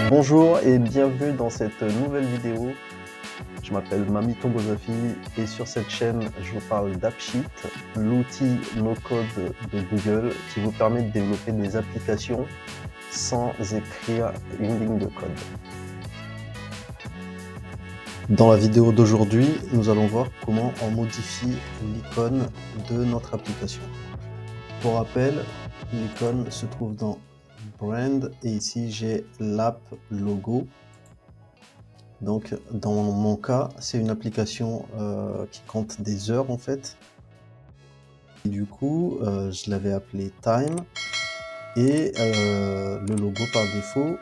Bonjour et bienvenue dans cette nouvelle vidéo. Je m'appelle Mami Tombozafi et sur cette chaîne, je vous parle d'AppSheet, l'outil no-code de Google qui vous permet de développer des applications sans écrire une ligne de code. Dans la vidéo d'aujourd'hui, nous allons voir comment on modifie l'icône de notre application. Pour rappel, l'icône se trouve dans Brand et ici j'ai l'app logo. Donc dans mon cas, c'est une application qui compte des heures en fait. Et du coup, je l'avais appelé Time et le logo par défaut,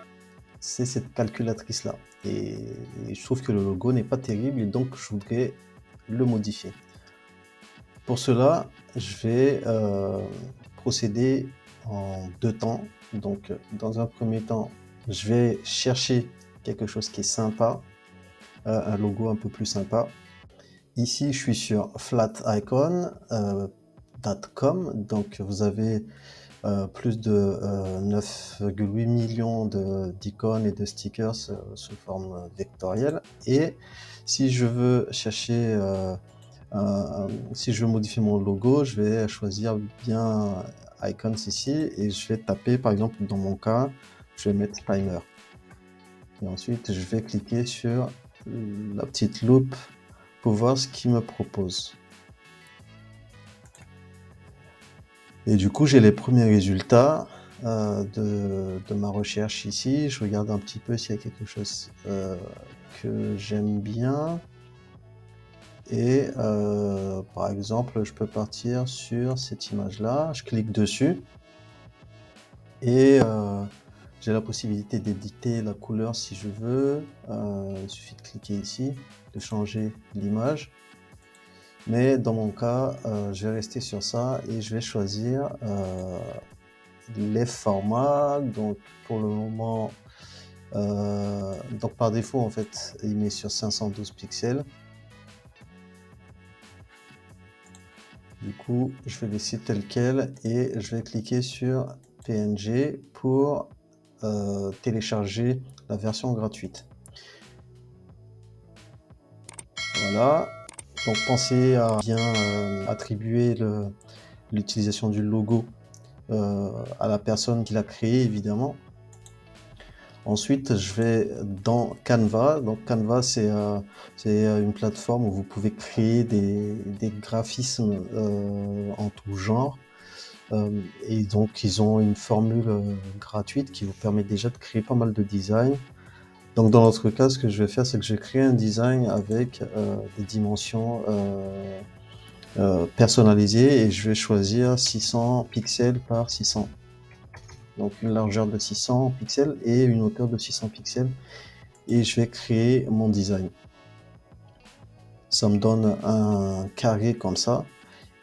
c'est cette calculatrice là. Et je trouve que le logo n'est pas terrible et donc je voudrais le modifier. Pour cela, je vais procéder en deux temps. Donc dans un premier temps, je vais chercher quelque chose qui est sympa, un logo un peu plus sympa. Ici, je suis sur flaticon.com, donc vous avez plus de 9,8 millions d'icônes et de stickers sous forme vectorielle. Et si je veux chercher, si je veux modifier mon logo, je vais choisir bien Icons ici et je vais taper, par exemple, dans mon cas, je vais mettre Timer. Et ensuite, je vais cliquer sur la petite loupe pour voir ce qu'il me propose. Et du coup, j'ai les premiers résultats de ma recherche ici. Je regarde un petit peu s'il y a quelque chose que j'aime bien. Et par exemple, je peux partir sur cette image-là. Je clique dessus. Et j'ai la possibilité d'éditer la couleur si je veux. Il suffit de cliquer ici, de changer l'image. Mais dans mon cas, je vais rester sur ça et je vais choisir les formats. Donc pour le moment, donc par défaut en fait, il met sur 512 pixels. Du coup, je vais laisser tel quel et je vais cliquer sur PNG pour télécharger la version gratuite. Voilà. Donc pensez à bien attribuer l'utilisation du logo à la personne qui l'a créé, évidemment. Ensuite, je vais dans Canva. Donc Canva, c'est une plateforme où vous pouvez créer des graphismes en tout genre. Et donc, ils ont une formule gratuite qui vous permet déjà de créer pas mal de designs. Donc dans notre cas, ce que je vais faire, c'est que je vais créer un design avec des dimensions personnalisées et je vais choisir 600 pixels par 600. Donc une largeur de 600 pixels et une hauteur de 600 pixels. Et je vais créer mon design. Ça me donne un carré comme ça.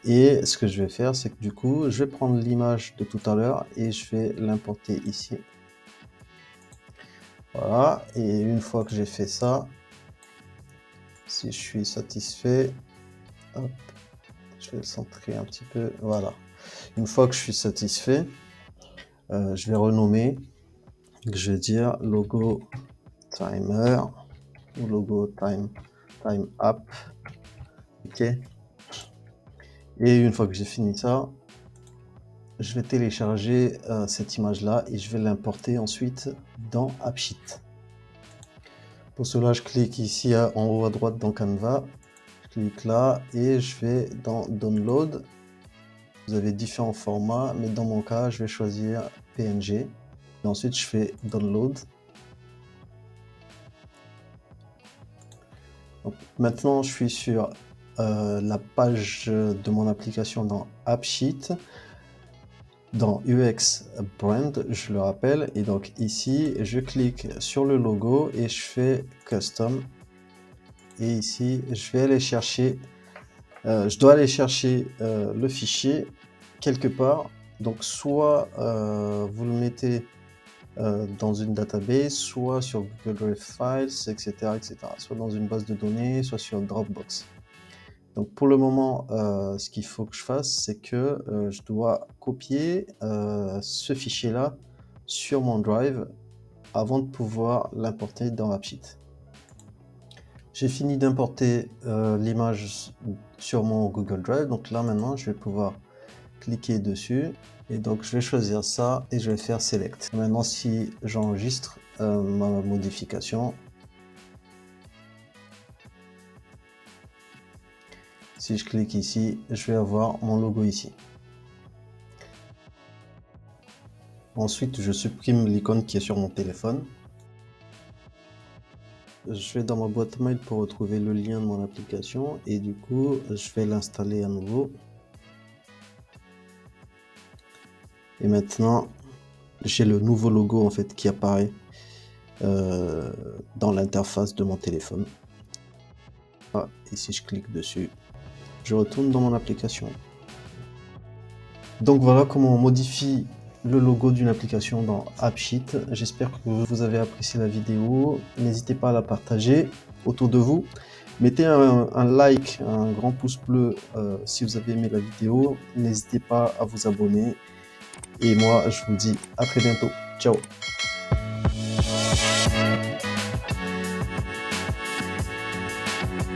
Et ce que je vais faire, c'est que du coup, je vais prendre l'image de tout à l'heure et je vais l'importer ici. Voilà, et une fois que j'ai fait ça, si je suis satisfait, hop, je vais le centrer un petit peu, voilà. Une fois que je suis satisfait, je vais renommer, je vais dire logo timer ou logo time app, ok. Et une fois que j'ai fini ça, je vais télécharger cette image-là et je vais l'importer ensuite dans AppSheet. Pour cela, je clique ici en haut à droite dans Canva, je clique là et je vais dans Download. Vous avez différents formats, mais dans mon cas, je vais choisir PNG. Et ensuite, je fais Download. Donc, maintenant, je suis sur la page de mon application dans AppSheet. Dans UX Brand, je le rappelle, et donc ici, je clique sur le logo et je fais Custom. Et ici, je vais aller chercher, je dois aller chercher le fichier quelque part. Donc, soit vous le mettez dans une database, soit sur Google Drive Files, etc., etc., soit dans une base de données, soit sur Dropbox. Donc pour le moment, ce qu'il faut que je fasse, c'est que je dois copier ce fichier-là sur mon Drive avant de pouvoir l'importer dans AppSheet. J'ai fini d'importer l'image sur mon Google Drive, donc là maintenant je vais pouvoir cliquer dessus et donc je vais choisir ça et je vais faire Select. Maintenant si j'enregistre ma modification, si je clique ici, je vais avoir mon logo ici. Ensuite, je supprime l'icône qui est sur mon téléphone. Je vais dans ma boîte mail pour retrouver le lien de mon application et du coup, je vais l'installer à nouveau. Et maintenant, j'ai le nouveau logo en fait qui apparaît dans l'interface de mon téléphone. Ah, et si je clique dessus, je retourne dans mon application. Donc voilà comment on modifie le logo d'une application dans AppSheet. J'espère que vous avez apprécié la vidéo. N'hésitez pas à la partager autour de vous. Mettez un like, un grand pouce bleu si vous avez aimé la vidéo. N'hésitez pas à vous abonner. Et moi, je vous dis à très bientôt. Ciao!